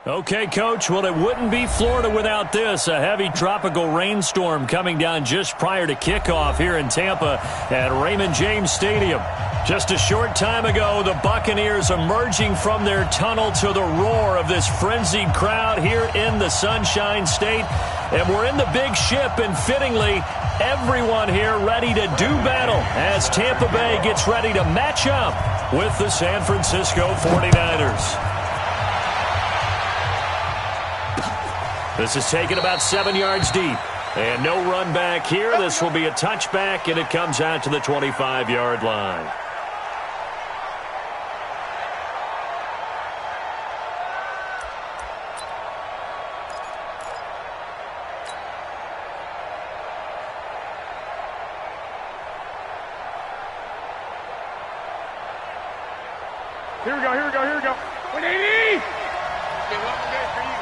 Okay, Coach, well, it wouldn't be Florida without this. A heavy tropical rainstorm coming down just prior to kickoff here in Tampa at Raymond James Stadium. Just a short time ago, the Buccaneers emerging from their tunnel to the roar of this frenzied crowd here in the Sunshine State. And we're in the big ship, and fittingly, everyone here ready to do battle as Tampa Bay gets ready to match up with the San Francisco 49ers. This is taken about 7 yards deep. And no run back here. This will be a touchback, and it comes out to the 25-yard line. Here we go, here we go, here we go. 180! Okay, one more game for you.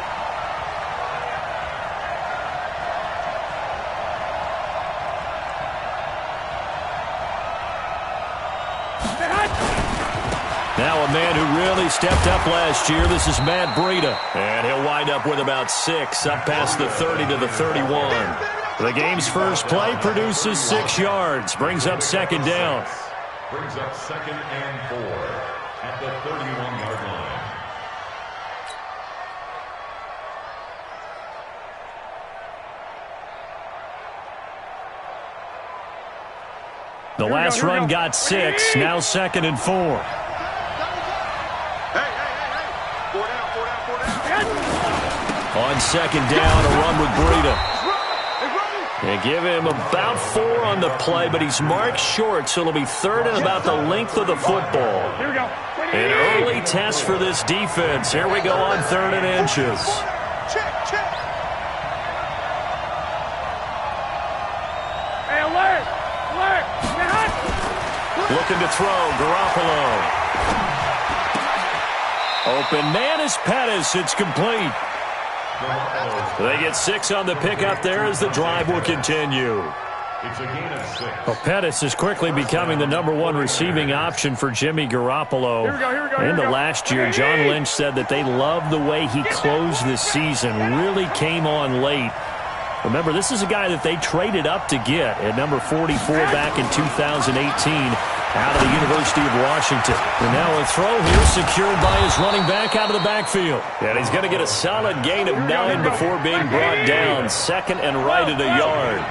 Now a man who really stepped up last year. This is Matt Breida. And he'll wind up with about 6 up past the 30 to the 31. The game's first play produces 6 yards. Brings up second down. Brings up 2nd and 4 at the 31-yard line. The last run got 6. Now 2nd and 4. Hey. 4 down. On second down, a run with Breida. They give him about 4 on the play, but he's marked short, so it'll be 3rd and about the length of the football. Here we go. An early test for this defense. Here we go on 3rd and inches. Check. Hey, alert. Looking to throw, Garoppolo. Open man is Pettis. It's complete. They get 6 on the pickup there as the drive will continue. It's a gain of 6. Well, Pettis is quickly becoming the #1 receiving option for Jimmy Garoppolo. Here we go. In the last year, John Lynch said that they loved the way he closed this season. Really came on late. Remember, this is a guy that they traded up to get at number 44 back in 2018 out of the University of Washington. And now a throw here secured by his running back out of the backfield. And he's going to get a solid gain of 9 before being brought down. 2nd and right at a yard.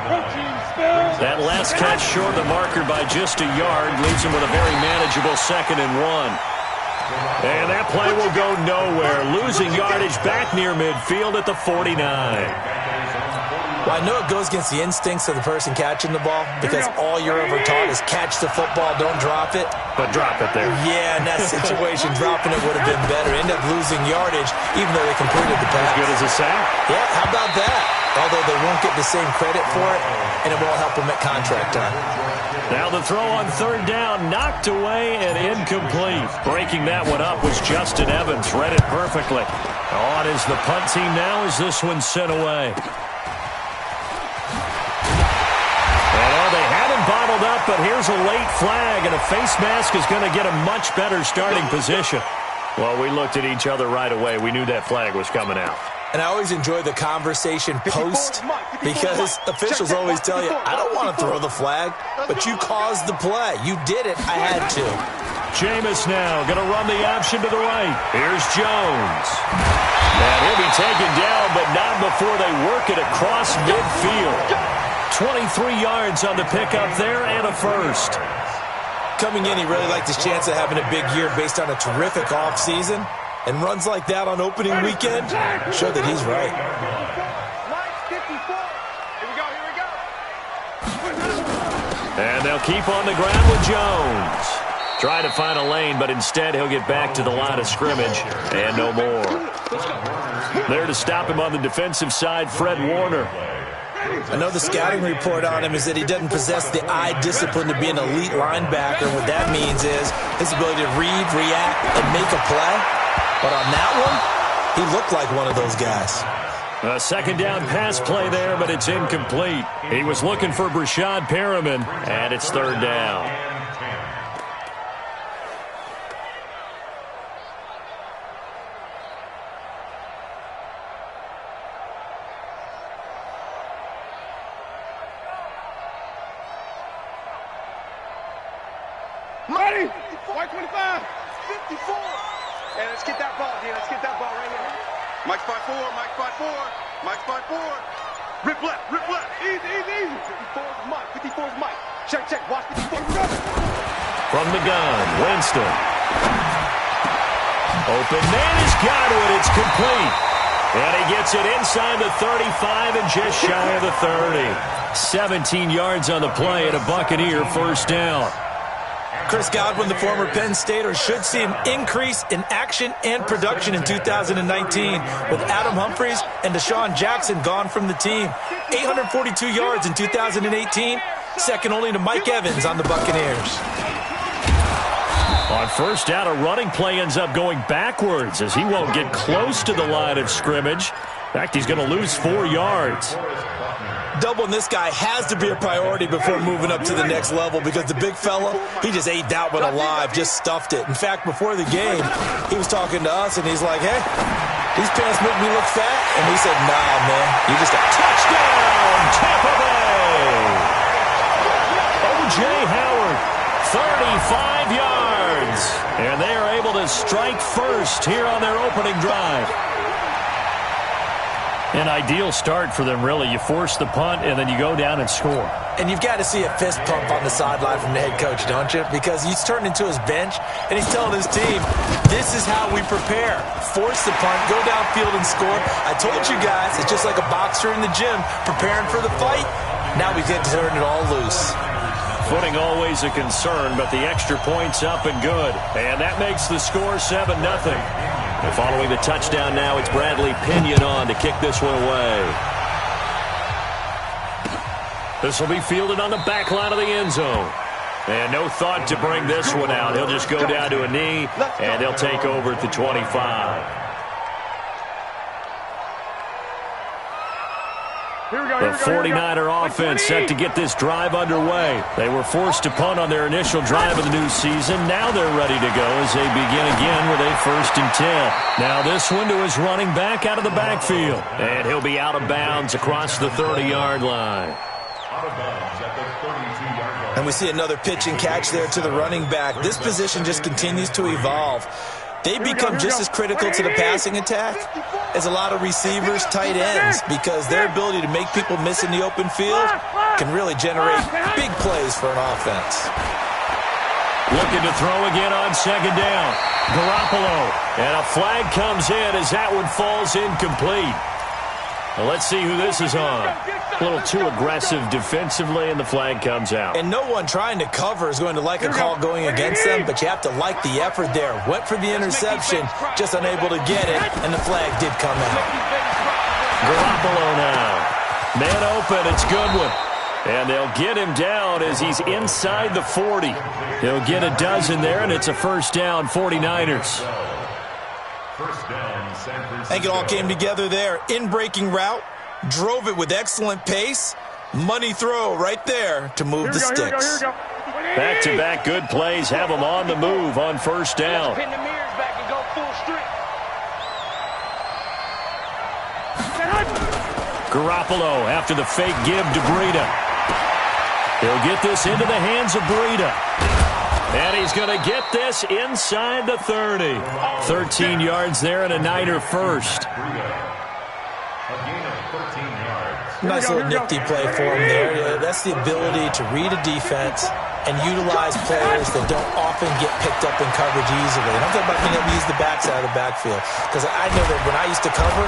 That last catch short of the marker by just a yard leaves him with a very manageable 2nd and 1. And that play will go nowhere. Losing yardage back near midfield at the 49. Well, I know it goes against the instincts of the person catching the ball because all you're ever taught is catch the football, don't drop it. But drop it there. Yeah, in that situation, dropping it would have been better. End up losing yardage even though they completed the pass. As good as a sack? Yeah, how about that? Although they won't get the same credit for it, and it won't help them at contract time. Now the throw on 3rd down, knocked away and incomplete. Breaking that one up was Justin Evans. Read it perfectly. On is the punt team now as this one's sent away. Bottled up, but here's a late flag, and a face mask is going to get a much better starting position. Well, we looked at each other right away. We knew that flag was coming out. And I always enjoy the conversation post because officials always tell you, I don't want to throw the flag, but you caused the play. You did it. I had to. Jameis now going to run the option to the right. Here's Jones. And he'll be taken down, but not before they work it across midfield. 23 yards on the pickup there and a first. Coming in, he really liked his chance of having a big year based on a terrific offseason. And runs like that on opening weekend show that he's right. And they'll keep on the ground with Jones. Try to find a lane, but instead he'll get back to the line of scrimmage and no more. There to stop him on the defensive side, Fred Warner. I know the scouting report on him is that he doesn't possess the eye discipline to be an elite linebacker. And what that means is his ability to read, react, and make a play. But on that one, he looked like one of those guys. A 2nd down pass play there, but it's incomplete. He was looking for Brashad Perriman, and it's 3rd down. Ready? White 25. 54. Hey, let's get that ball, D. Let's get that ball right here. Mike spot 4. Mike spot 4. Mike spot 4. Rip left. Rip left. Easy, easy, easy. 54 is Mike. 54 is Mike. Check, check. Watch 54. From the gun, Winston. Open man has got it. It's complete. And he gets it inside the 35 and just shy of the 30. 17 yards on the play and a Buccaneer first down. Chris Godwin, the former Penn Stater, should see an increase in action and production in 2019 with Adam Humphries and Deshaun Jackson gone from the team. 842 yards in 2018, second only to Mike Evans on the Buccaneers. On first down, a running play ends up going backwards as he won't get close to the line of scrimmage. In fact, he's going to lose 4 yards. Doubling this guy has to be a priority before moving up to the next level because the big fella, he just ate that one alive, just stuffed it. In fact, before the game, he was talking to us, and he's like, hey, these pants make me look fat. And we said, nah, man, you just got touchdown, Tampa Bay. O.J. Howard, 35 yards. And they are able to strike first here on their opening drive. An ideal start for them, really. You force the punt, and then you go down and score. And you've got to see a fist pump on the sideline from the head coach, don't you? Because he's turned into his bench, and he's telling his team, this is how we prepare. Force the punt, go downfield and score. I told you guys, it's just like a boxer in the gym preparing for the fight. Now we get to turn it all loose. Footing always a concern, but the extra point's up and good. And that makes the score 7-0. And following the touchdown now, it's Bradley Pinion on to kick this one away. This will be fielded on the back line of the end zone. And no thought to bring this one out. He'll just go down to a knee, and he'll take over at the 25. The 49er offense set to get this drive underway. They were forced to punt on their initial drive of the new season. Now they're ready to go as they begin again with a 1st and 10. Now this one to his running back out of the backfield. And he'll be out of bounds across the 30-yard line. Out of bounds at the 32-yard line. And we see another pitch and catch there to the running back. This position just continues to evolve. They become just as critical to the passing attack as a lot of receivers, tight ends, because their ability to make people miss in the open field can really generate big plays for an offense. Looking to throw again on 2nd down. Garoppolo. And a flag comes in as that one falls incomplete. Well, let's see who this is on. A little too aggressive defensively, and the flag comes out. And no one trying to cover is going to like a call going against them, but you have to like the effort there. Went for the interception, just unable to get it, and the flag did come out. Garoppolo now. Man open, it's Goodwin. And they'll get him down as he's inside the 40. He'll get a dozen there, and it's a first down, 49ers. First down, San Francisco. I think it all came together there. In-breaking route, drove it with excellent pace. Money throw right there to move the sticks. Back-to-back good plays have them on the move on first down. Pin the mirrors back and go full strength. Garoppolo after the fake give to Breida. He'll get this into the hands of Breida. And he's going to get this inside the 30. 13 yards there and a Niner first. A gain of 13 yards. Nice little nifty play for him there. Yeah, that's the ability to read a defense and utilize players that don't often get picked up in coverage easily. And I'm talking about being able to use the backside of the backfield. Because I know that when I used to cover,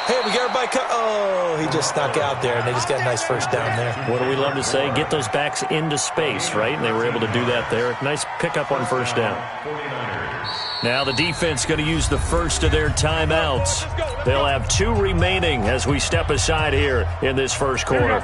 hey, we got everybody oh, he just snuck out there, and they just got a nice first down there. What do we love to say? Get those backs into space, right? And they were able to do that there. Nice pickup on first down. 49ers. Now the defense going to use the first of their timeouts. They'll have 2 remaining as we step aside here in this first quarter.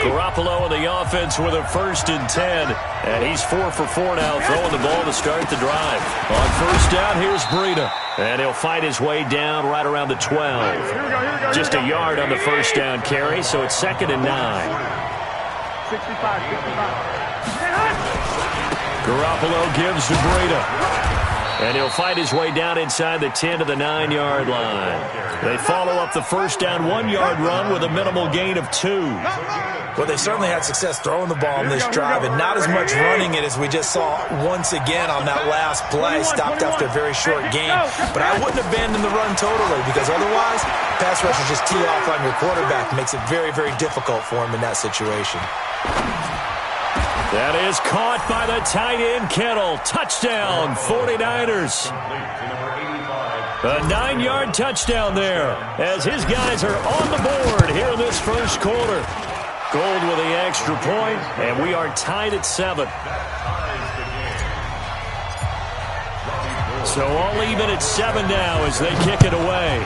Garoppolo and the offense with a 1st and 10. And he's 4 for 4 now, throwing the ball to start the drive. On first down, here's Breida. And he'll fight his way down right around the 12. Just a yard on the first down carry, so it's 2nd and 9. 65. Garoppolo gives to Breida. And he'll fight his way down inside the 10 to the 9-yard line. They follow up the first down 1-yard run with a minimal gain of 2. Well, they certainly had success throwing the ball on this drive, and not as much running it as we just saw once again on that last play. Stopped after a very short gain. But I wouldn't abandon the run totally, because otherwise, pass rushers just tee off on your quarterback. It makes it very, very difficult for him in that situation. That is caught by the tight end, Kittle. Touchdown, 49ers. A 9-yard touchdown there as his guys are on the board here in this first quarter. Gold with the extra point, and we are tied at 7. So all even at 7 now as they kick it away.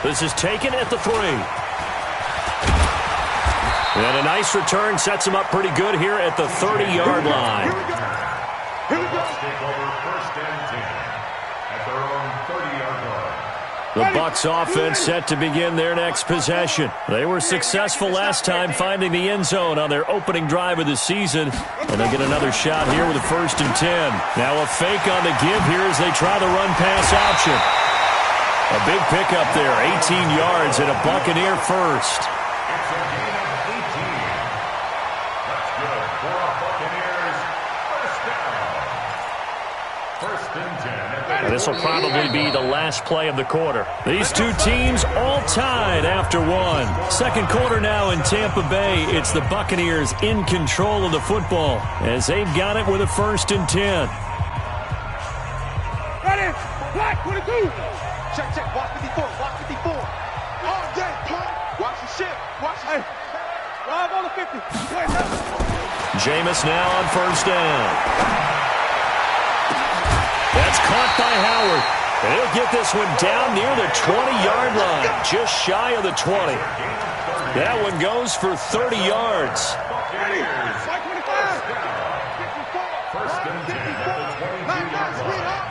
This is taken at the 3. And a nice return sets him up pretty good here at the 30-yard line. Here we go. Take over first and 10 at their own 30-yard line. The Bucs offense set to begin their next possession. They were successful last time finding the end zone on their opening drive of the season. And they get another shot here with a first and 10. Now a fake on the give here as they try the run-pass option. A big pickup there, 18 yards and a Buccaneer first. It's a gain of 18. That's good for a Buccaneers first down. First and 10. And this will probably be the last play of the quarter. These two teams all tied after 1. Second quarter now in Tampa Bay. It's the Buccaneers in control of the football as they've got it with a first and 10. Ready, black 22. Check, check, watch 54, watch 54. All day, punt. Watch the shit, watch the drive on the 50. Jameis now on first down. That's caught by Howard. And he'll get this one down near the 20-yard line, just shy of the 20. That one goes for 30 yards. First and 10 at the 22-yard line.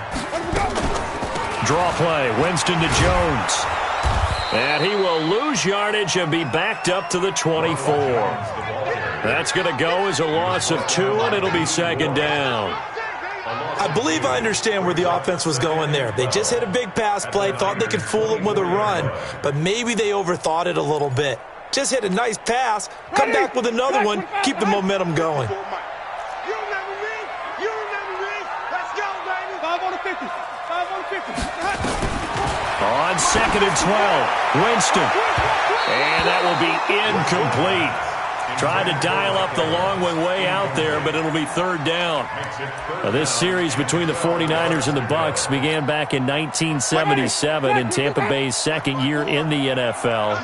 Draw play, Winston to Jones. And he will lose yardage and be backed up to the 24. That's going to go as a loss of 2, and it'll be second down. I believe I understand where the offense was going there. They just hit a big pass play, thought they could fool them with a run, but maybe they overthought it a little bit. Just hit a nice pass, come back with another one, keep the momentum going. On second and 12, Winston. And that will be incomplete. Tried to dial up the long one way out there, but it'll be third down. This series between the 49ers and the Bucs began back in 1977 in Tampa Bay's second year in the NFL.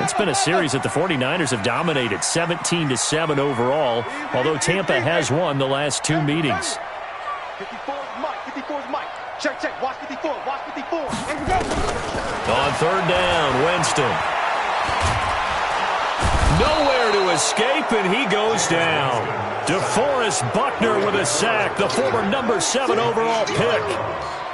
It's been a series that the 49ers have dominated, 17-7 overall, although Tampa has won the last 2 meetings. 54's Mike, 54's Mike. Check, check, watch 54, watch 54. On third down, Winston. Nowhere to escape, and he goes down. DeForest Buckner with a sack, the former number 7 overall pick.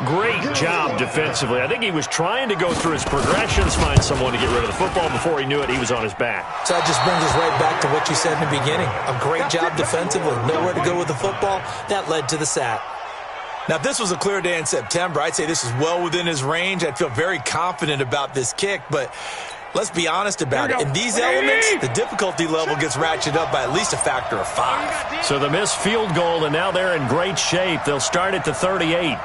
Great job defensively. I think he was trying to go through his progressions, find someone to get rid of the football. Before he knew it, he was on his back. So that just brings us right back to what you said in the beginning. A great job defensively. Nowhere to go with the football. That led to the sack. Now, if this was a clear day in September, I'd say this is well within his range. I'd feel very confident about this kick, but let's be honest about it. In these elements, the difficulty level gets ratcheted up by at least a factor of 5. So the missed field goal, and now they're in great shape. They'll start at the 38.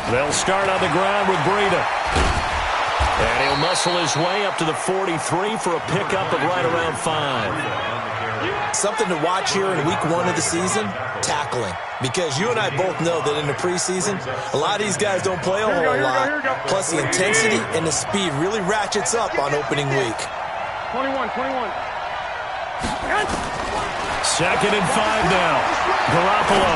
They'll start on the ground with Breida. And he'll muscle his way up to the 43 for a pickup of right around 5. Something to watch here in week 1 of the season, tackling. Because you and I both know that in the preseason, a lot of these guys don't play a whole lot. Plus, the intensity and the speed really ratchets up on opening week. 21. Second and 5 now. Garoppolo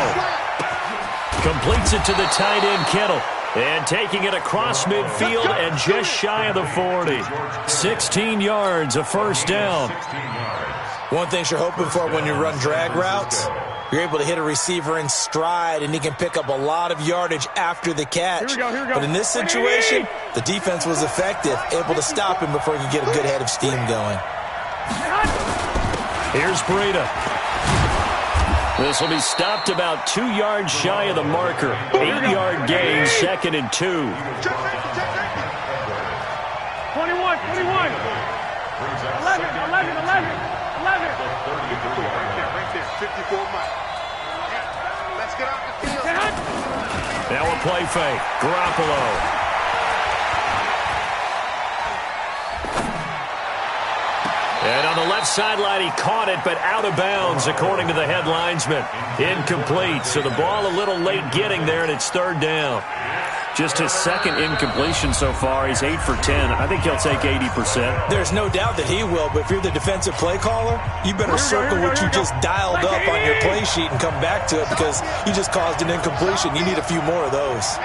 completes it to the tight end, Kittle. And taking it across midfield and just shy of the 40. 16 yards, a first down. One thing you're hoping for when you run drag routes, you're able to hit a receiver in stride, and he can pick up a lot of yardage after the catch. Here we go. But in this situation, the defense was effective, able to stop him before he could get a good head of steam going. Here's Breida. This will be stopped about 2 yards shy of the marker. 8-yard gain, 2nd and 2. 21, 21. 11. Right there. 54 miles. Let's get out the field. Now a play fake. Garoppolo. And on the left sideline, he caught it, but out of bounds, according to the head linesman. Incomplete, so the ball a little late getting there, and it's 3rd down. Just his 2nd incompletion so far. He's 8 for 10. I think he'll take 80%. There's no doubt that he will, but if you're the defensive play caller, you better circle what you just dialed up on your play sheet and come back to it because you just caused an incompletion. You need a few more of those.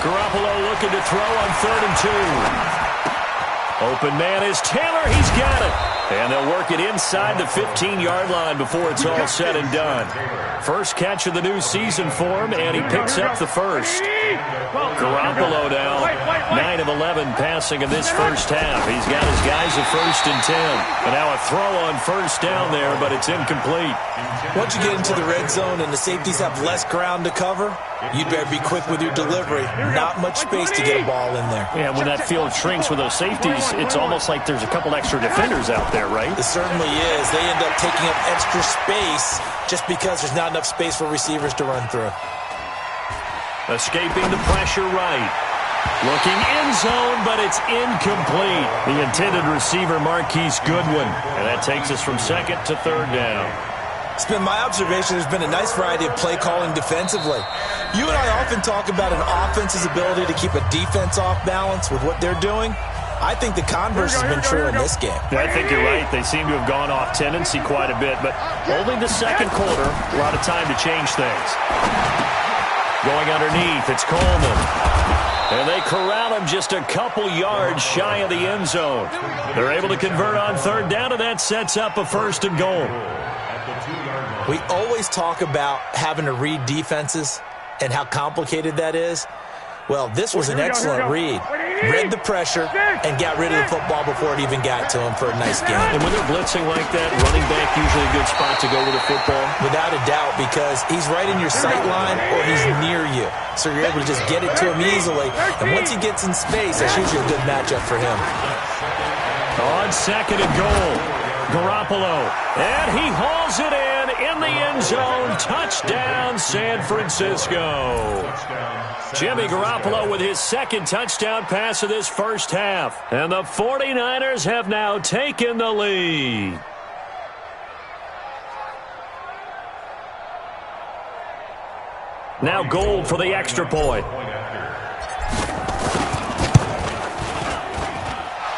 Garoppolo looking to throw on 3rd and 2. Open man is Taylor. He's got it. And they'll work it inside the 15-yard line before it's all said and done. First catch of the new season for him, and he picks up the first. Garoppolo now, 9 of 11 passing in this first half. He's got his guys at 1st and 10. And now a throw on 1st down there, but it's incomplete. Once you get into the red zone and the safeties have less ground to cover, you'd better be quick with your delivery. Not much space to get a ball in there. Yeah, when that field shrinks with those safeties, it's almost like there's a couple extra defenders out there, right? It certainly is. They end up taking up extra space just because there's not enough space for receivers to run through. Escaping the pressure right. Looking end zone, but it's incomplete. The intended receiver, Marquise Goodwin. And that takes us from 2nd to 3rd down. It's been my observation there's been a nice variety of play calling defensively. You and I often talk about an offense's ability to keep a defense off balance with what they're doing. I think the converse has been true in this game. Yeah, I think you're right. They seem to have gone off tendency quite a bit, but only the 2nd quarter, a lot of time to change things. Going underneath, it's Coleman. And they corral him just a couple yards shy of the end zone. They're able to convert on 3rd down, and that sets up a 1st and goal. We always talk about having to read defenses and how complicated that is. Well, this was an excellent read. Read the pressure and got rid of the football before it even got to him for a nice game. And when they're blitzing like that, running back usually a good spot to go with the football? Without a doubt, because he's right in your sight line or he's near you. So you're able to just get it to him easily. And once he gets in space, that's usually a good matchup for him. On 2nd and goal, Garoppolo. And he hauls it in the end zone. Touchdown, San Francisco. Jimmy Garoppolo with his 2nd touchdown pass of this first half. And the 49ers have now taken the lead. Now Gold for the extra point.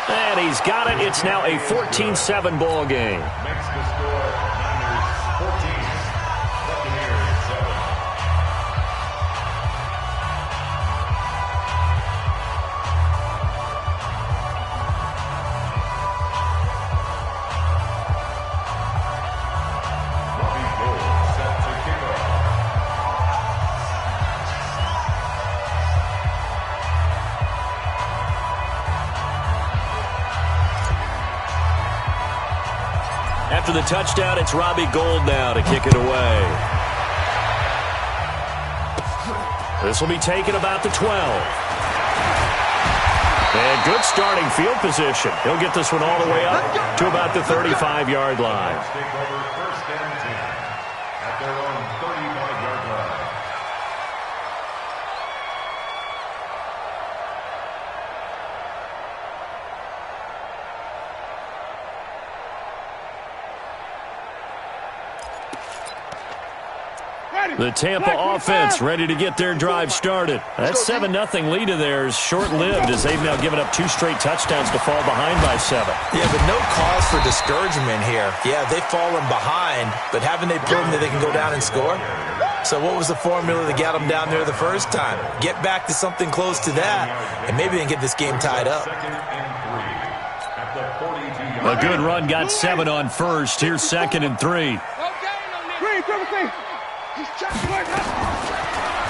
And he's got it. It's now a 14-7 ball game. After the touchdown, it's Robbie Gould now to kick it away. This will be taken about the 12. And good starting field position. He'll get this one all the way up to about the 35-yard line. Take over 1st and 10 at their own 35-yard line. The Tampa offense ready to get their drive started. That 7-0 lead of theirs short-lived as they've now given up 2 straight touchdowns to fall behind by 7. Yeah, but no cause for discouragement here. Yeah, they've fallen behind, but haven't they proven that they can go down and score? So what was the formula that got them down there the first time? Get back to something close to that, and maybe they can get this game tied up. A good run got 7 on 1st. Here's 2nd and 3.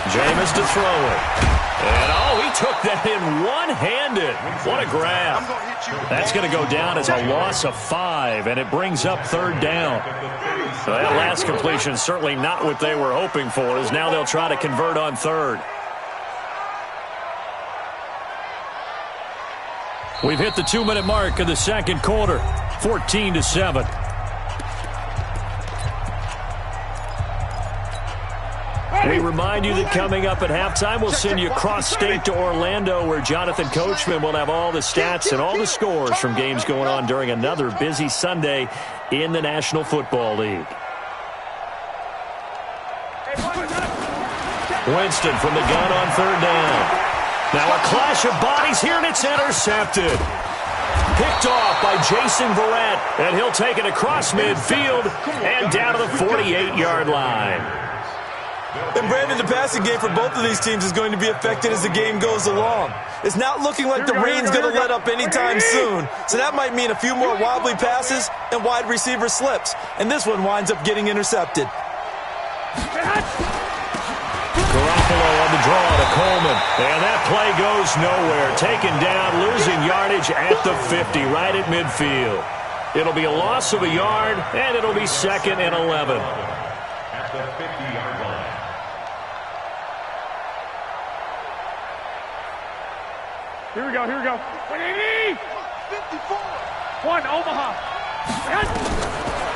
Jameis to throw it. And, oh, he took that in one-handed. What a grab. That's going to go down as a loss of 5, and it brings up third down. So that last completion certainly not what they were hoping for, as now they'll try to convert on third. We've hit the 2-minute mark of the second quarter, 14-7. We remind you that coming up at halftime, we'll send you cross-state to Orlando, where Jonathan Coachman will have all the stats and all the scores from games going on during another busy Sunday in the National Football League. Winston from the gun on third down. Now a clash of bodies here, and it's intercepted. Picked off by Jason Verrett, and he'll take it across midfield and down to the 48-yard line. And Brandon, the passing game for both of these teams is going to be affected as the game goes along. It's not looking like the rain's going to let up anytime soon, so that might mean a few more wobbly passes and wide receiver slips. And this one winds up getting intercepted. Garoppolo on the draw to Coleman. And that play goes nowhere. Taken down, losing yardage at the 50, right at midfield. It'll be a loss of a yard, and it'll be 2nd and 11. At the 50-yard line. Here we go, here we go. 180! 54! One, Omaha.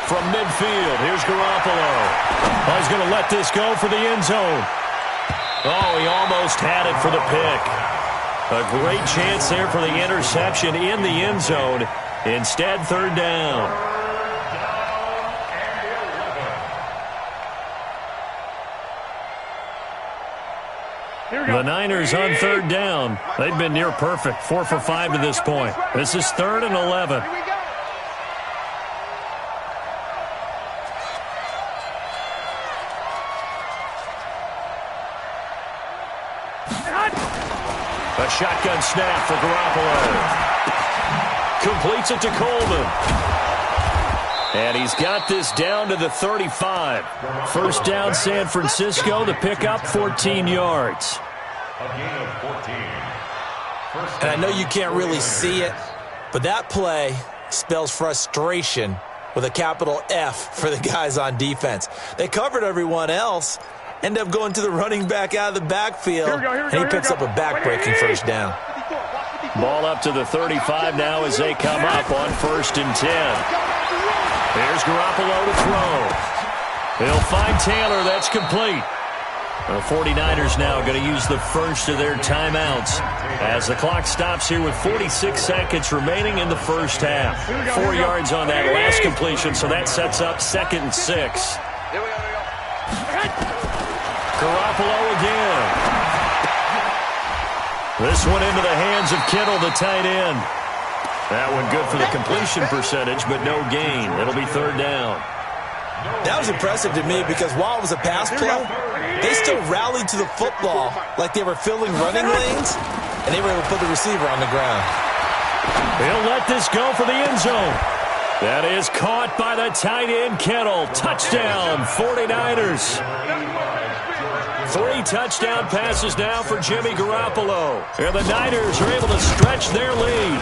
From midfield, here's Garoppolo. Oh, he's going to let this go for the end zone. Oh, he almost had it for the pick. A great chance there for the interception in the end zone. Instead, third down. The Niners on third down. They've been near perfect, 4 for 5 to this point. This is 3rd and 11. A shotgun snap for Garoppolo. Completes it to Coleman. And he's got this down to the 35. First down, San Francisco. The pickup, 14 yards. A gain of 14. And I know you can't really see it, but that play spells frustration with a capital F for the guys on defense. They covered everyone else, end up going to the running back out of the backfield, and he picks up a back-breaking first down. Ball up to the 35 now as they come up on 1st and 10. Here's Garoppolo to throw. He'll find Taylor. That's complete. The 49ers now going to use the first of their timeouts as the clock stops here with 46 seconds remaining in the first half. 4 yards on that last completion, so that sets up 2nd and 6. Garoppolo again. This one into the hands of Kittle, the tight end. That one good for the completion percentage, but no gain. It'll be third down. That was impressive to me because while it was a pass play, they still rallied to the football like they were filling running lanes, and they were able to put the receiver on the ground. He'll let this go for the end zone. That is caught by the tight end, Kittle. Touchdown, 49ers. 3 touchdown passes now for Jimmy Garoppolo. And the Niners are able to stretch their lead.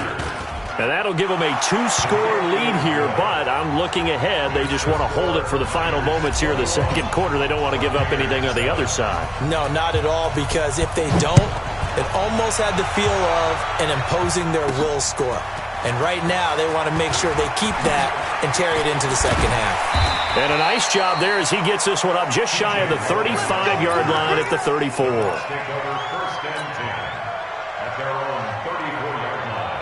And that'll give them a 2-score lead here, but I'm looking ahead. They just want to hold it for the final moments here in the second quarter. They don't want to give up anything on the other side. No, not at all, because if they don't, it almost had the feel of an imposing their will score. And right now, they want to make sure they keep that and carry it into the second half. And a nice job there as he gets this one up just shy of the 35-yard line at the 34. Take over 1st and 10 at their own 34-yard line.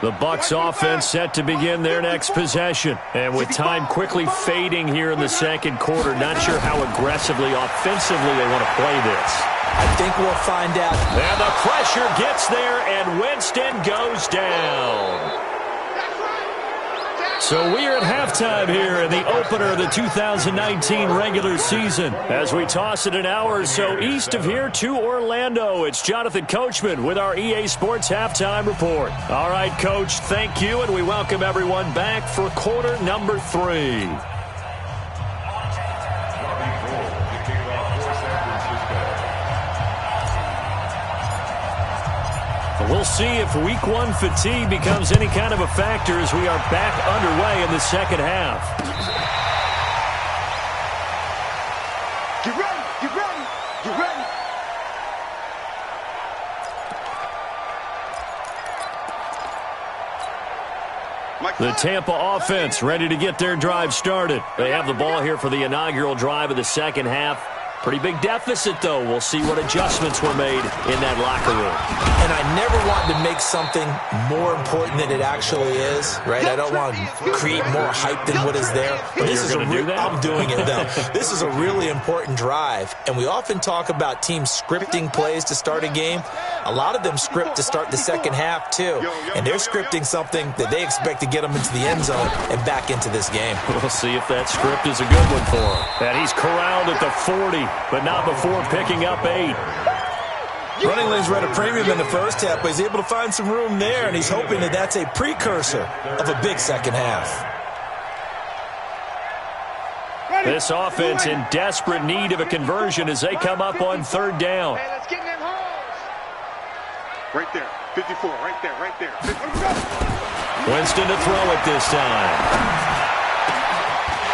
The Bucs offense set to begin their next possession. And with time quickly fading here in the second quarter, not sure how aggressively, offensively they want to play this. I think we'll find out. And the pressure gets there, and Winston goes down. So we are at halftime here in the opener of the 2019 regular season. As we toss it an hour or so east of here to Orlando, it's Jonathan Coachman with our EA Sports Halftime Report. All right, Coach, thank you, and we welcome everyone back for quarter number 3. We'll see if week 1 fatigue becomes any kind of a factor as we are back underway in the second half. Get ready, get ready, get ready. The Tampa offense ready to get their drive started. They have the ball here for the inaugural drive of the second half. Pretty big deficit, though. We'll see what adjustments were made in that locker room. And I never wanted to make something more important than it actually is, right? I don't want to create more hype than what is there. But this is I'm doing it, though. This is a really important drive. And we often talk about teams scripting plays to start a game. A lot of them script to start the second half, too. And they're scripting something that they expect to get them into the end zone and back into this game. We'll see if that script is a good one for him. And he's corralled at the 40. But not before picking up 8. Running lanes were at a premium in the first half, but he's able to find some room there, and he's hoping that that's a precursor of a big second half. This offense in desperate need of a conversion as they come up on third down. Hey, let's get in them holes. Right there, 54, right there, right there. Winston to throw it this time.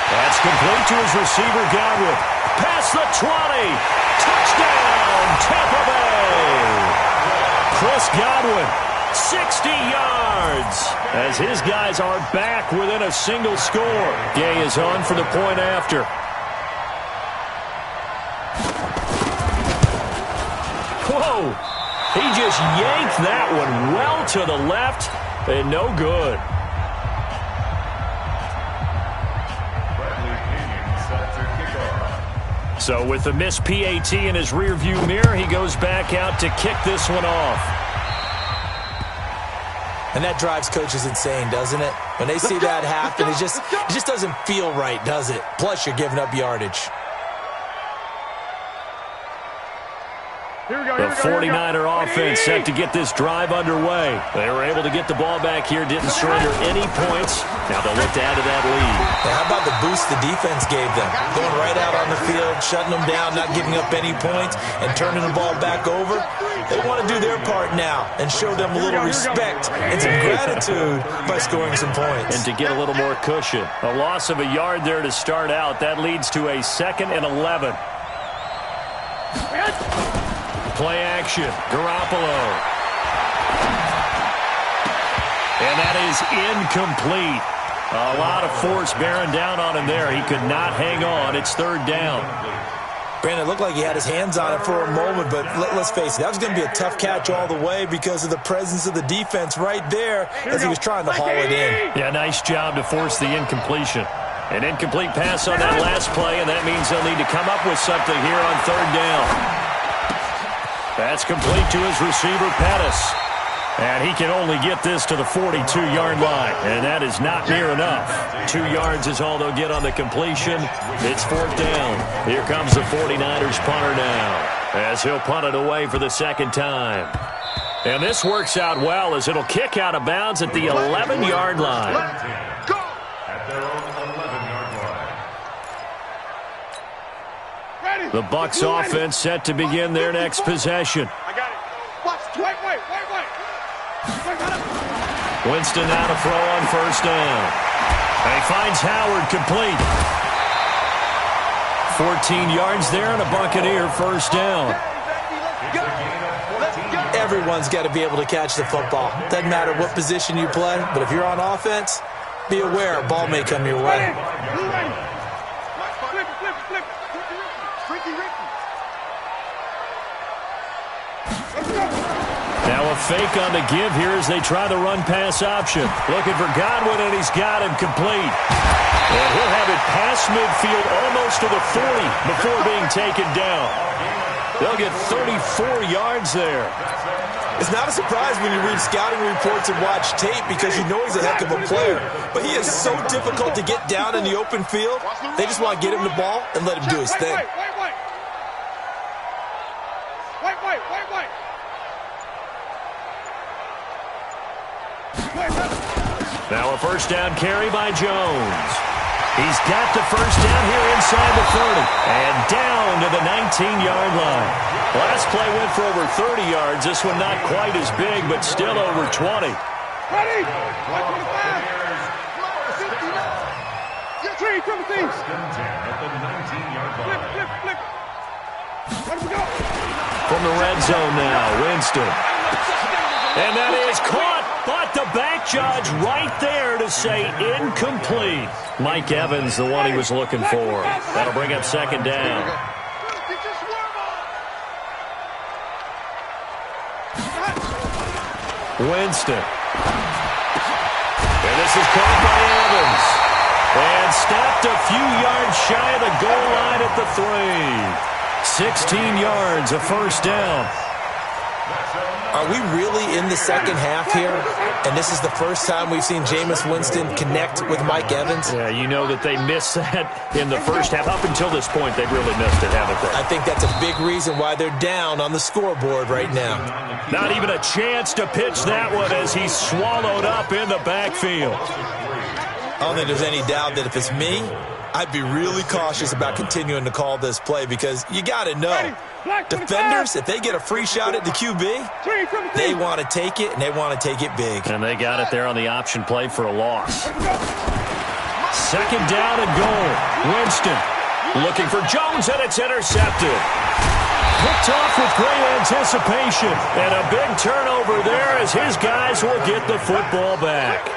That's complete to his receiver, Godwin. Past the 20. Touchdown, Tampa Bay. Chris Godwin, 60 yards. As his guys are back within a single score. Gay is on for the point after. Whoa. He just yanked that one well to the left and no good. So with the missed PAT in his rearview mirror, he goes back out to kick this one off. And that drives coaches insane, doesn't it? When they see that happen, it just doesn't feel right, does it? Plus, you're giving up yardage. The 49er offense set to get this drive underway. They were able to get the ball back here, didn't surrender any points. Now they'll look to add to that lead. Now, how about the boost the defense gave them? Going right out on the field, shutting them down, not giving up any points, and turning the ball back over. They want to do their part now and show them a little respect and some gratitude by scoring some points. And to get a little more cushion. A loss of a yard there to start out. That leads to a 2nd and 11. Play action. Garoppolo. And that is incomplete. A lot of force bearing down on him there. He could not hang on. It's third down. Brandon, it looked like he had his hands on it for a moment, but let's face it, that was going to be a tough catch all the way because of the presence of the defense right there as he was trying to haul it in. Yeah, nice job to force the incompletion. An incomplete pass on that last play, and that means they'll need to come up with something here on third down. That's complete to his receiver, Pettis. And he can only get this to the 42-yard line. And that is not near enough. 2 yards is all they'll get on the completion. It's fourth down. Here comes the 49ers punter now, as he'll punt it away for the second time. And this works out well as it'll kick out of bounds at the 11-yard line. Go! At their own 11-yard line. The Bucs offense set to begin their next possession. I got it. Watch. Wait. Winston now to throw on first down. And he finds Howard complete. 14 yards there and a Buccaneer first down. Everyone's got to be able to catch the football. Doesn't matter what position you play, but if you're on offense, be aware a ball may come your way. Now a fake on the give here as they try the run-pass option. Looking for Godwin, and he's got him complete. And he'll have it past midfield almost to the 40 before being taken down. They'll get 34 yards there. It's not a surprise when you read scouting reports and watch tape because you know he's a heck of a player. But he is so difficult to get down in the open field. They just want to get him the ball and let him do his thing. Wait. Now a first down carry by Jones. He's got the first down here inside the 30 and down to the 19-yard line. Last play went for over 30 yards. This one not quite as big, but still over 20. Ready? 125. 3, Timothy. First and 10 at the 19-yard line. Flip. Let him go. From the red zone now, Winston. And that is caught, but the back judge right there to say incomplete. Mike Evans, the one he was looking for. That'll bring up second down. Winston. And this is caught by Evans. And stopped a few yards shy of the goal line at the 3. 16 yards, a first down. Are we really in the second half here? And this is the first time we've seen Jameis Winston connect with Mike Evans? Yeah, you know that they missed that in the first half. Up until this point, they've really missed it, haven't they? I think that's a big reason why they're down on the scoreboard right now. Not even a chance to pitch that one as he's swallowed up in the backfield. I don't think there's any doubt that if it's me, I'd be really cautious about continuing to call this play because you got to know, defenders, if they get a free shot at the QB, they want to take it, and they want to take it big. And they got it there on the option play for a loss. Second down and goal. Winston looking for Jones, and it's intercepted. Picked off with great anticipation, and a big turnover there as his guys will get the football back.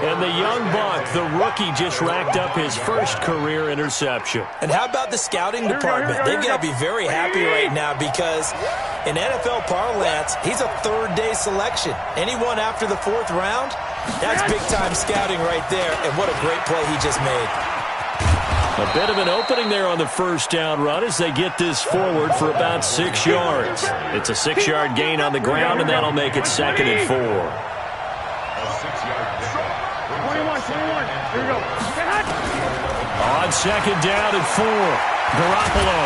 And the young buck, the rookie, just racked up his first career interception. And how about the scouting department? They've got to be very happy right now because in NFL parlance, he's a third-day selection. Anyone after the 4th round, that's big-time scouting right there, and what a great play he just made. A bit of an opening there on the first down run as they get this forward for about 6 yards. It's a 6-yard gain on the ground, and that'll make it 2nd and 4. 21. Here we go. On second down and 4, Garoppolo.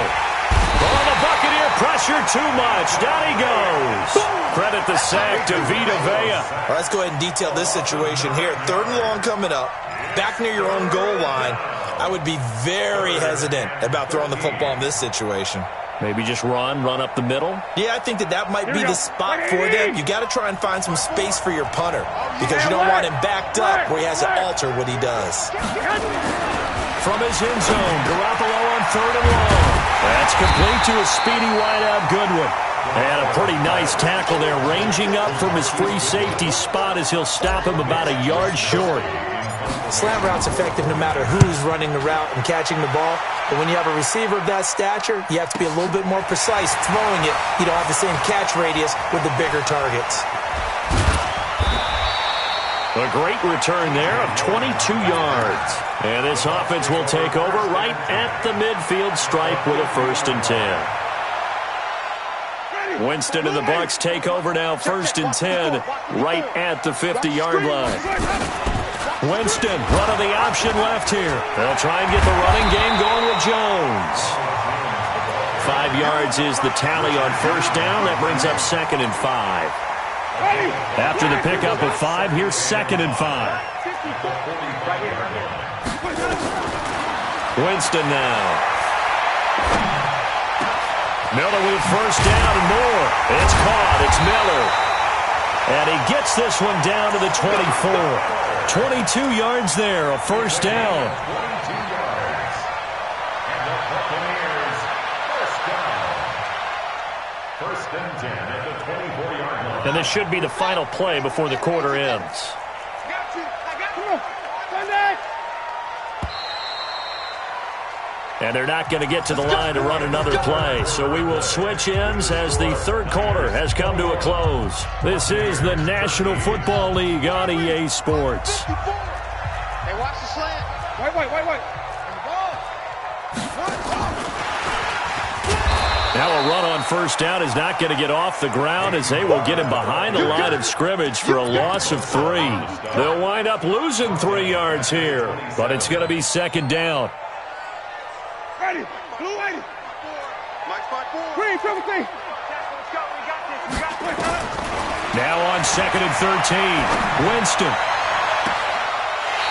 Oh, the Buccaneer pressure too much. Down he goes. Credit the sack to Vita Vea. Well, let's go ahead and detail this situation here. 3rd and long coming up. Back near your own goal line. I would be very hesitant about throwing the football in this situation. Maybe just run up the middle? Yeah, I think that might be the spot for them. You got to try and find some space for your punter because you don't want him backed up where he has to alter what he does. From his end zone, Garoppolo on 3rd and long. That's complete to a speedy wideout Goodwin. And a pretty nice tackle there, ranging up from his free safety spot as he'll stop him about a yard short. Slant route's effective no matter who's running the route and catching the ball. But when you have a receiver of that stature, you have to be a little bit more precise throwing it. You don't have the same catch radius with the bigger targets. A great return there of 22 yards. And this offense will take over right at the midfield stripe with a 1st and 10. Winston and the Bucs take over now 1st and 10 right at the 50-yard line. Winston, run of the option left here. They'll try and get the running game going with Jones. 5 yards is the tally on 1st down. That brings up 2nd and 5. After the pickup of 5, here's 2nd and 5. Winston now. Miller with 1st down and more. It's caught. It's Miller. And he gets this one down to the 24. 22 yards there, a 1st down. 22 yards. And the Buccaneers, 1st down. 1st and 10 at the 24-yard line. And this should be the final play before the quarter ends. And they're not going to get to the line to run another play. So we will switch ends as the 3rd quarter has come to a close. This is the National Football League on EA Sports. Hey, watch the slant. Wait. Now a run on first down is not going to get off the ground as they will get him behind the line of scrimmage for a loss of 3. They'll wind up losing 3 yards here, but it's going to be second down. Ready. Blue ready. Mike's 5-4. Green, triple T. Let's go. We got this. We got this. Now on second and 13, Winston.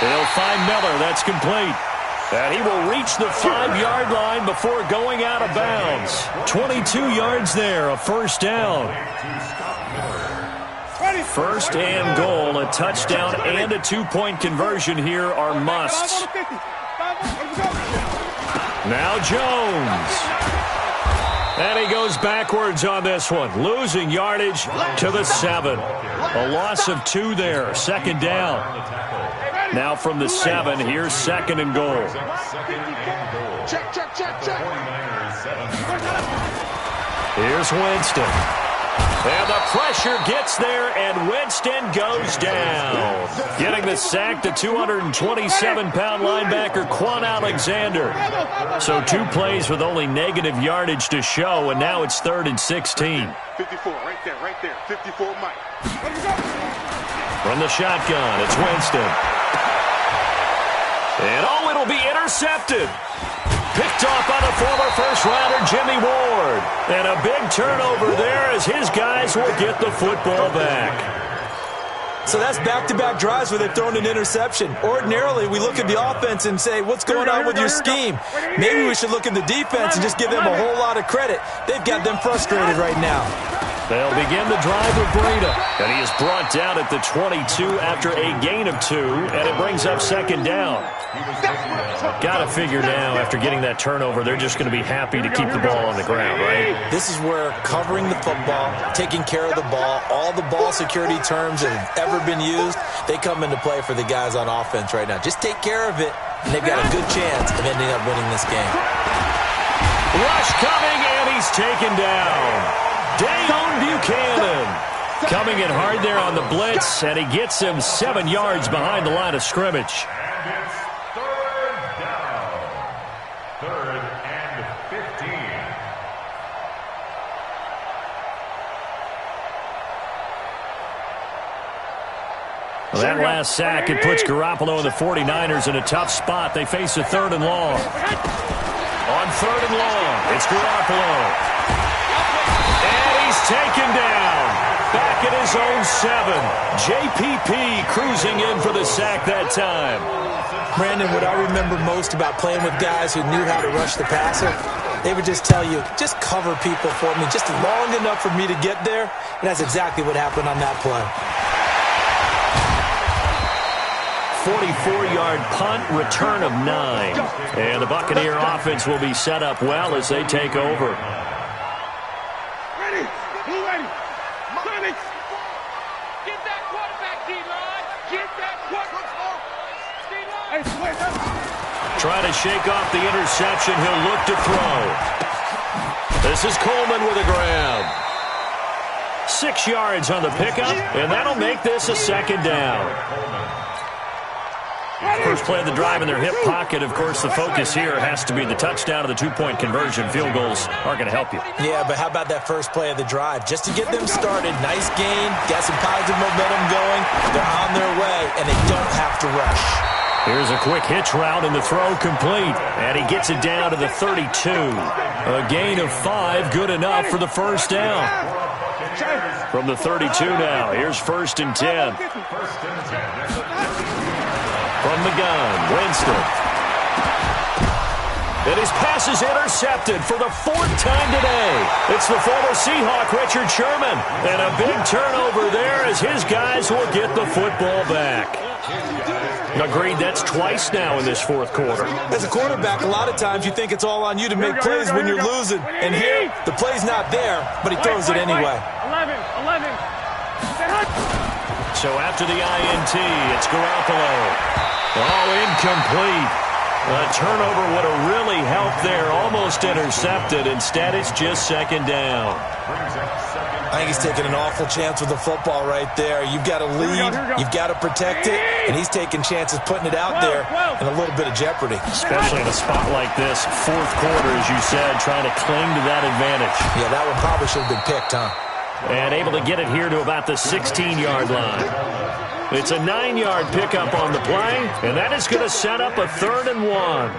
They'll find Miller. That's complete. And he will reach the 5-yard line before going out of bounds. 22 yards there, a first down. First and goal, a touchdown and a 2-point conversion here are musts. Now Jones. And he goes backwards on this one, losing yardage to the 7. A loss of 2 there, second down. Now from the 7, here's second and goal. Check, check, check, check. Here's Winston. And the pressure gets there, and Winston goes down. Getting the sack, the 227-pound linebacker, Quan Alexander. So 2 plays with only negative yardage to show, and now it's 3rd and 16. 54, right there. 54, Mike. From the shotgun, it's Winston. And oh, it'll be intercepted. Picked off by the former first-rounder Jimmy Ward. And a big turnover there as his guys will get the football back. So that's back-to-back drives where they've thrown an interception. Ordinarily, we look at the offense and say, what's going on with your scheme? Maybe we should look at the defense and just give them a whole lot of credit. They've got them frustrated right now. They'll begin the drive with Breida. And he is brought down at the 22 after a gain of 2, and it brings up second down. Got to figure now, after getting that turnover, they're just going to be happy to keep the ball on the ground, right? This is where covering the football, taking care of the ball, all the ball security terms that have ever been used, they come into play for the guys on offense right now. Just take care of it, and they've got a good chance of ending up winning this game. Rush coming, and he's taken down. Dayon Buchanan coming in hard there on the blitz, and he gets him 7 yards behind the line of scrimmage. And it's 3rd down. 3rd and 15. Well, that last sack, it puts Garoppolo and the 49ers in a tough spot. They face a 3rd and long. On 3rd and long, it's Garoppolo. He's taken down. Back at his own 7. JPP cruising in for the sack that time. Brandon, what I remember most about playing with guys who knew how to rush the passer, they would just tell you, just cover people for me, just long enough for me to get there. And that's exactly what happened on that play. 44-yard punt, return of 9. And the Buccaneer offense will be set up well as they take over. Trying to shake off the interception. He'll look to throw. This is Coleman with a grab. 6 yards on the pickup, and that'll make this a second down. First play of the drive in their hip pocket. Of course, the focus here has to be the touchdown of the 2-point conversion. Field goals aren't going to help you. Yeah, but how about that first play of the drive? Just to get them started, nice gain, got some positive momentum going. They're on their way, and they don't have to rush. Here's a quick hitch route, and the throw complete. And he gets it down to the 32. A gain of 5, good enough for the first down. From the 32 now, here's 1st and 10. From the gun, Winston. And his pass is intercepted for the 4th time today. It's the former Seahawk, Richard Sherman. And a big turnover there as his guys will get the football back. Agreed, that's twice now in this 4th quarter. As a quarterback, a lot of times you think it's all on you to make plays when you're losing. And here, the play's not there, but he throws it anyway. 11. So after the INT, it's Garoppolo. Oh, incomplete. A turnover would have really helped there. Almost intercepted. Instead, it's just second down. I think he's taking an awful chance with the football right there. You've got to lead. You've got to protect it. and he's taking chances putting it out there in a little bit of jeopardy. Especially in a spot like this, fourth quarter, as you said, trying to cling to that advantage. Yeah, that one probably should have been picked, huh? And able to get it here to about the 16-yard line. It's a 9-yard pickup on the play, and that is going to set up a 3rd and 1.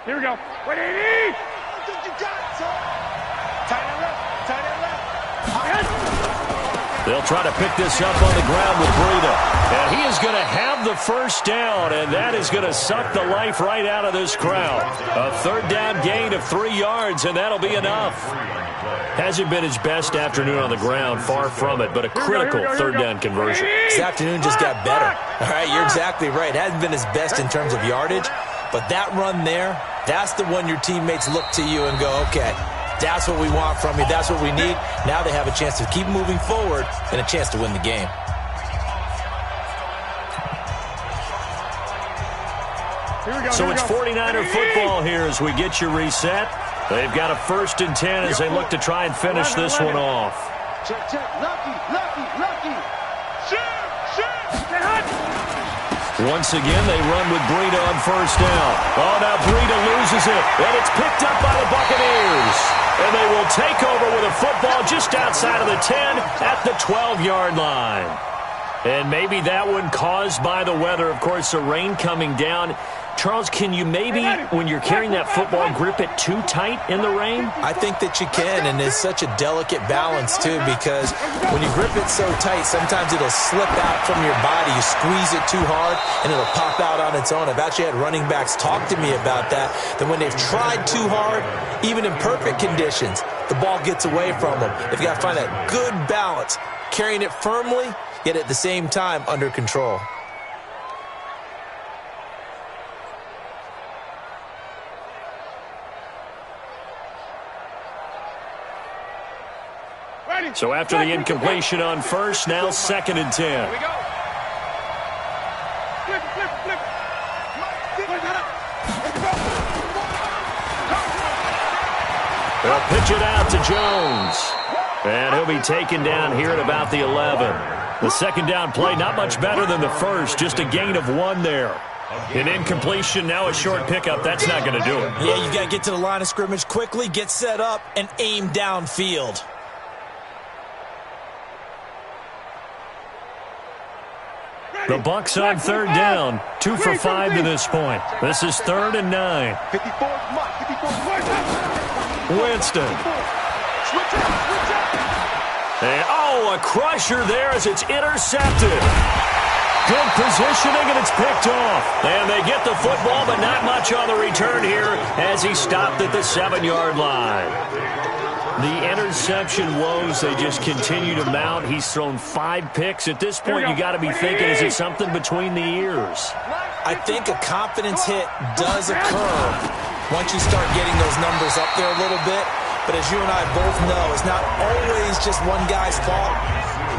Here we go. 180! You got it, son. Tight end left. Tight end left. They'll try to pick this up on the ground with Breida. And he is going to have the first down, and that is going to suck the life right out of this crowd. A 3rd down gain of 3 yards, and that'll be enough. Hasn't been his best afternoon on the ground, far from it, but a critical 3rd down conversion. His afternoon just got better. All right, you're exactly right. Hasn't been his best in terms of yardage, but that run there, that's the one your teammates look to you and go, okay, that's what we want from you. That's what we need. Now they have a chance to keep moving forward and a chance to win the game. So it's 49er football here as we get you reset. They've got a 1st and 10 as they look to try and finish this one off. Check, check. Lucky, lucky, lucky. Once again, they run with Breida on 1st down. Oh, now Breida loses it, and it's picked up by the Buccaneers. And they will take over with a football just outside of the 10 at the 12-yard line. And maybe that one caused by the weather. Of course, the rain coming down. Charles, can you maybe, when you're carrying that football, grip it too tight in the rain? I think that you can, and it's such a delicate balance, too, because when you grip it so tight, sometimes it'll slip out from your body. You squeeze it too hard, and it'll pop out on its own. I've actually had running backs talk to me about that when they've tried too hard, even in perfect conditions, the ball gets away from them. They've got to find that good balance, carrying it firmly, yet at the same time under control. So after the incompletion on 1st, now 2nd and 10. Here we go. Flip, flip, flip. They'll pitch it out to Jones. And he'll be taken down here at about the 11. The 2nd down play, not much better than the 1st, just a gain of 1 there. An incompletion, now a short pickup. That's not going to do it. Yeah, you got to get to the line of scrimmage quickly, get set up, and aim downfield. The Bucs on 3rd down, 2 for 5 to this point. This is 3rd and 9. 54, Mike, 54. Winston. And, a crusher there as it's intercepted. Good positioning, and it's picked off. And they get the football, but not much on the return here as he stopped at the 7-yard line. The interception woes, they just continue to mount. He's thrown 5 picks. At this point, you got to be thinking, is it something between the ears? I think a confidence hit does occur once you start getting those numbers up there a little bit. But as you and I both know, it's not always just one guy's fault.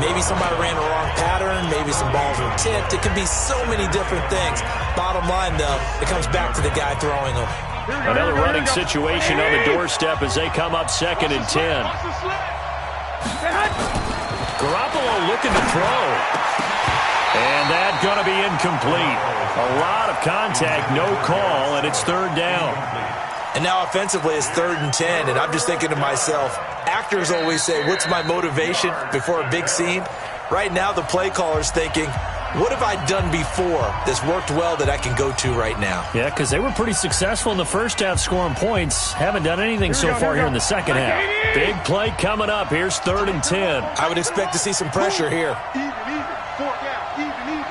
Maybe somebody ran the wrong pattern. Maybe some balls were tipped. It can be so many different things. Bottom line, though, it comes back to the guy throwing them. Another running situation on the doorstep as they come up 2nd and 10. Garoppolo looking to throw. And that's going to be incomplete. A lot of contact, no call, and it's 3rd down. And now offensively it's 3rd and 10, and I'm just thinking to myself, actors always say, what's my motivation before a big scene? Right now the play caller's thinking, what have I done before that's worked well that I can go to right now? Yeah, because they were pretty successful in the first half scoring points. Haven't done anything so far here in the second half. Big play coming up. Here's 3rd and 10. I would expect to see some pressure here. Even. 4 down. Even.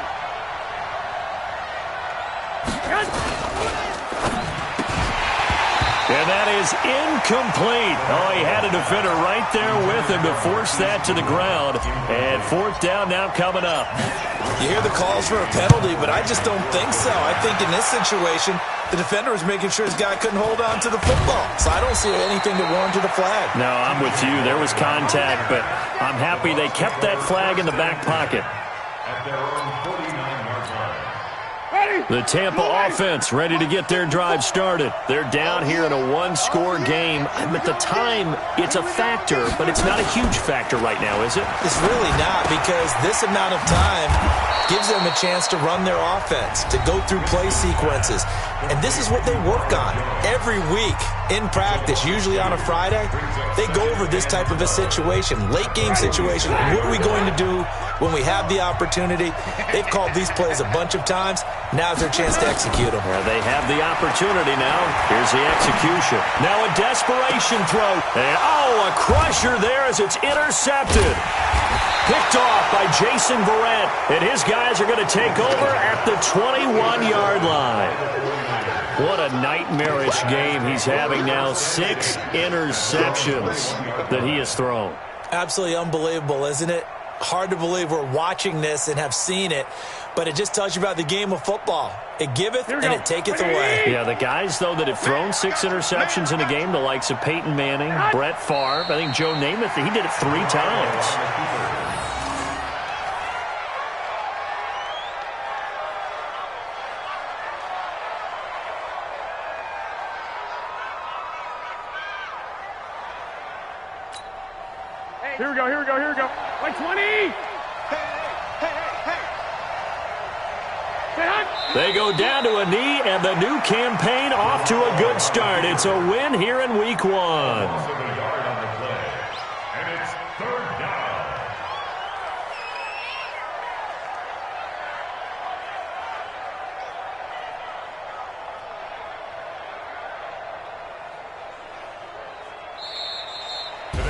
And that is incomplete. Oh, he had a defender right there with him to force that to the ground. And 4th down now coming up. You hear the calls for a penalty, but I just don't think so. I think in this situation, the defender was making sure his guy couldn't hold on to the football. So I don't see anything that warranted a flag. No, I'm with you. There was contact, but I'm happy they kept that flag in the back pocket. At their own 49-yard line. The Tampa offense ready to get their drive started. They're down here in a one-score game. At the time, it's a factor, but it's not a huge factor right now, is it? It's really not, because this amount of time gives them a chance to run their offense, to go through play sequences. And this is what they work on every week in practice, usually on a Friday. They go over this type of a situation, late-game situation. What are we going to do when we have the opportunity? They've called these plays a bunch of times. Now's their chance to execute them. Well, they have the opportunity now. Here's the execution. Now a desperation throw. And, a crusher there as it's intercepted. Picked off by Jason Verrett. And his guys are going to take over at the 21-yard line. What a nightmarish game he's having now. 6 interceptions that he has thrown. Absolutely unbelievable, isn't it? Hard to believe we're watching this and have seen it, but it just tells you about the game of football. It giveth and it taketh away. Yeah, the guys, though, that have thrown 6 interceptions in a game, the likes of Peyton Manning, Brett Favre, I think Joe Namath, he did it 3 times. Here we go, here we go, here we go. Like 20! They go down to a knee, and the new campaign off to a good start. It's a win here in Week 1. And it's 3rd down.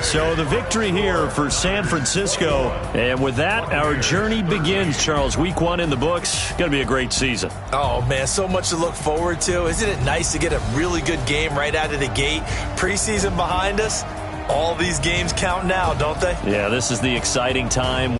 So the victory here for San Francisco. And with that, our journey begins, Charles. Week 1 in the books. Going to be a great season. Oh, man, so much to look forward to. Isn't it nice to get a really good game right out of the gate? Preseason behind us. All these games count now, don't they? Yeah, this is the exciting time.